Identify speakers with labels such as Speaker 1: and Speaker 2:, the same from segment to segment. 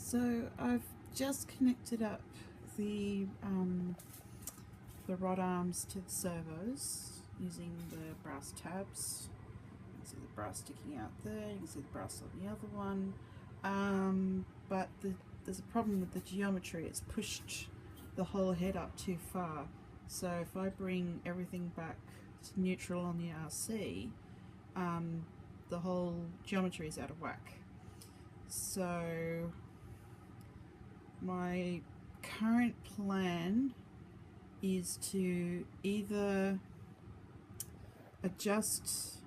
Speaker 1: So I've just connected up the rod arms to the servos using the brass tabs. You can see the brass sticking out there, you can see the brass on the other one. But there's a problem with the geometry. It's pushed the whole head up too far. So if I bring everything back to neutral on the RC, the whole geometry is out of whack. So my current plan is to either adjust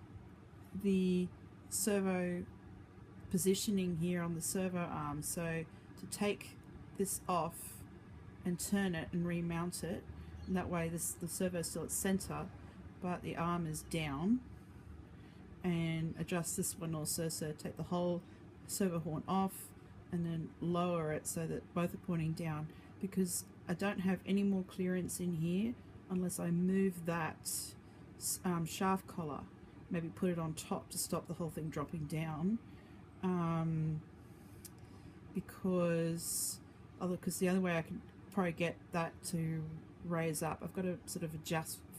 Speaker 1: the servo positioning here on the servo arm, so to take this off and turn it and remount it, and that way the servo is still at center but the arm is down, and adjust this one also, so take the whole servo horn off and then lower it so that both are pointing down, because I don't have any more clearance in here unless I move that shaft collar, maybe put it on top to stop the whole thing dropping down, because the only way I can probably get that to raise up, I've got to sort of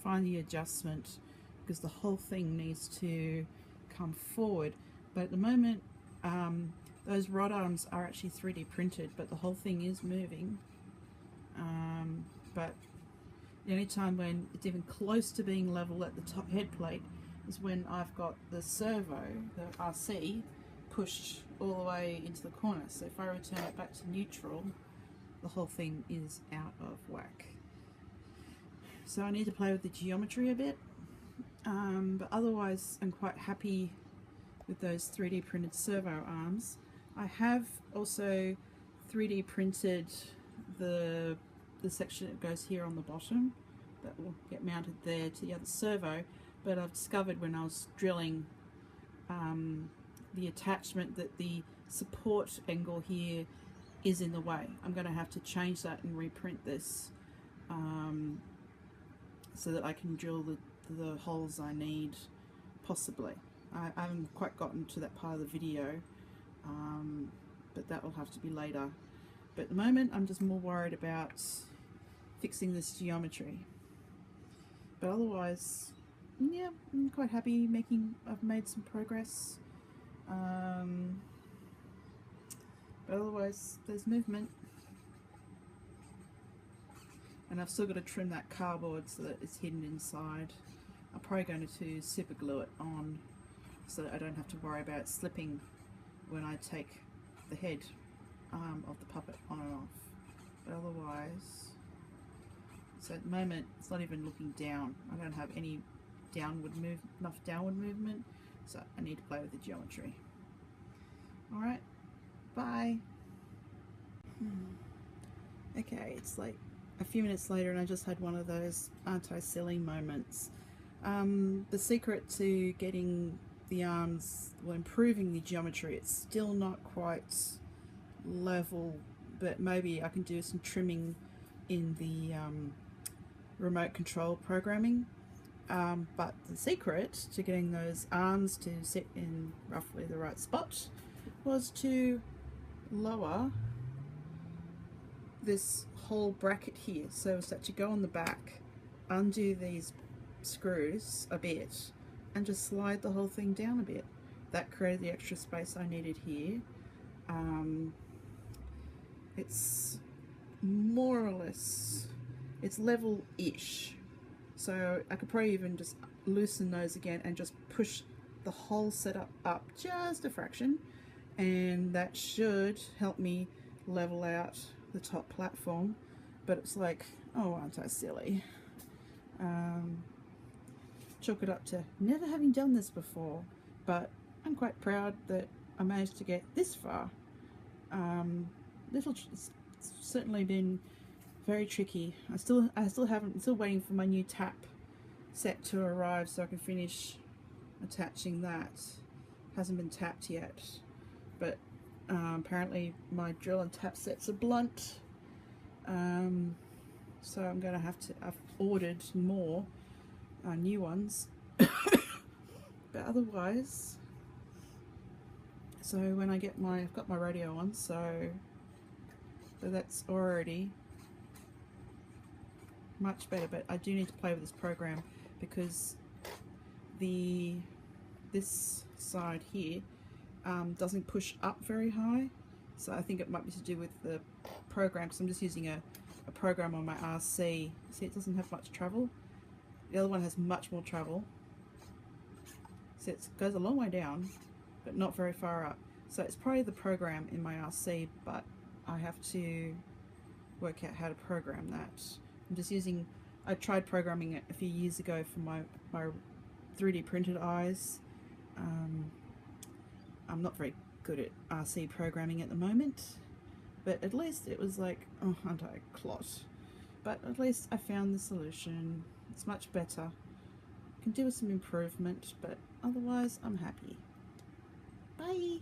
Speaker 1: find the adjustment, because the whole thing needs to come forward. But at the moment those rod arms are actually 3D printed, but the whole thing is moving. But the only time when it's even close to being level at the top head plate is when I've got the servo, the RC, pushed all the way into the corner. So if I return it back to neutral, the whole thing is out of whack. So I need to play with the geometry a bit, but otherwise I'm quite happy with those 3D printed servo arms. I have also 3D printed the section that goes here on the bottom that will get mounted there to the other servo, but I've discovered when I was drilling the attachment that the support angle here is in the way. I'm going to have to change that and reprint this so that I can drill the holes I need, possibly. I haven't quite gotten to that part of the video, but that will have to be later. But at the moment I'm just more worried about fixing this geometry. But otherwise, yeah, I'm quite happy. I've made some progress. But otherwise there's movement. And I've still got to trim that cardboard so that it's hidden inside. I'm probably going to super glue it on so that I don't have to worry about it slipping when I take the head of the puppet on and off. But otherwise, so at the moment it's not even looking down. I don't have any enough downward movement, so I need to play with the geometry. Alright, bye. Okay, it's like a few minutes later and I just had one of those aren't I silly moments. The secret to getting the arms, well, improving the geometry, it's still not quite level, but maybe I can do some trimming in the remote control programming. But the secret to getting those arms to sit in roughly the right spot was to lower this whole bracket here, so as that you go on the back, undo these screws a bit and just slide the whole thing down a bit. That created the extra space I needed here. It's more or less, it's level-ish, so I could probably even just loosen those again and just push the whole setup up just a fraction, and that should help me level out the top platform. But it's like, oh, aren't I silly? Chalk it up to never having done this before, but I'm quite proud that I managed to get this far. It's certainly been very tricky. I'm still waiting for my new tap set to arrive so I can finish attaching that. Hasn't been tapped yet, but apparently my drill and tap sets are blunt, so I'm going to have to, I've ordered more new ones. But otherwise, so when I get I've got my radio on, so So that's already much better, but I do need to play with this program because this side here doesn't push up very high, so I think it might be to do with the program, because I'm just using a program on my RC. See, it doesn't have much travel. The other one has much more travel. See, it goes a long way down but not very far up, so it's probably the program in my RC, but I have to work out how to program that. I'm just using, I tried programming it a few years ago for my 3D printed eyes. I'm not very good at RC programming at the moment, but at least it was like, oh, anti-clot. But at least I found the solution. It's much better. Can do with some improvement, but otherwise I'm happy. Bye!